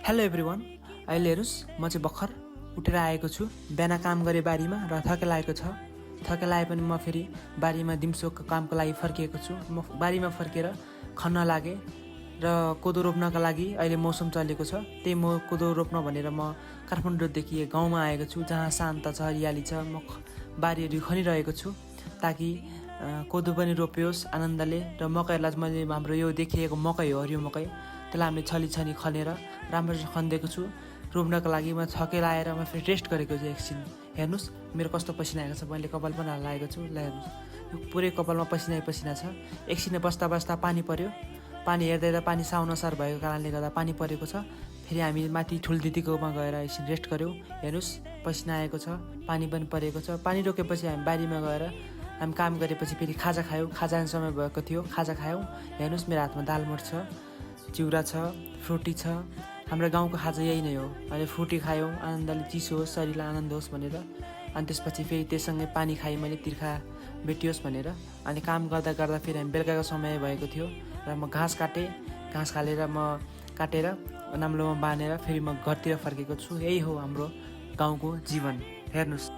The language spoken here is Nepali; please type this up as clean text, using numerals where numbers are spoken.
हेलो एभ्रिवान, अहिले हेर्नुहोस् म चाहिँ भर्खर उठेर आएको छु। बिहान काम गरेँ बारीमा र थके लागेको छ। थके लागे पनि म फेरि बारीमा दिउँसोको कामको लागि फर्किएको छु। म बारीमा फर्केर खन्न लागेँ र कोदो रोप्नका लागि अहिले मौसम चलेको छ। त्यही म कोदो रोप्न भनेर म काठमाडौँदेखि गाउँमा आएको छु, जहाँ शान्त छ, हरियाली छ। म बारीहरू खनिरहेको छु ताकि कोदो पनि रोपियोस् आनन्दले। र मकैहरूलाई मैले हाम्रो यो देखिएको मकै हो, हरियो मकै, त्यसलाई हामीले छली खनेर राम्रोसँग खनिदिएको छु रोप्नको लागि। म थके लाएर म फेरि रेस्ट गरेको छु एकछिन। हेर्नुहोस् मेरो कस्तो पसिना आएको छ, मैले कपाल पनि लगाएको छु। ल हेर्नुहोस्, यो पुरै कपालमा पसिना छ। एकछिन बस्दा बस्दा पानी पर्यो। पानी हेर्दा पानी साउनसार भएको कारणले गर्दा पानी परेको छ। फेरि हामी माथि ठुल दिदीकोमा गएर एकछिन रेस्ट गऱ्यौँ। हेर्नुहोस् पसिना आएको छ, पानी पनि परेको छ। पानी रोकेपछि हामी बारीमा गएर हामी काम गरेपछि फेरि खाजा खायौँ। खाजा समय भएको थियो, खाजा खायौँ। हेर्नुहोस् मेरो हातमा दालमोठ छ, चिउरा छ, फ्रुटी छ। हाम्रो गाउँको खाजा यही नै हो। अहिले फ्रुटी खायौँ, आनन्दले, चिसो होस्, शरीरलाई आनन्द होस् भनेर। अनि त्यसपछि फेरि त्यससँगै पानी खाएँ मैले, तिर्खा भेटियोस् भनेर। अनि काम गर्दा गर्दा फेरि हामी बेलुकाको समय भएको थियो र म घाँस काटेँ। घाँस काटेर नाम्लोमा बाँधेर फेरि म घरतिर फर्केको छु। यही हो हाम्रो गाउँको जीवन। हेर्नुहोस्।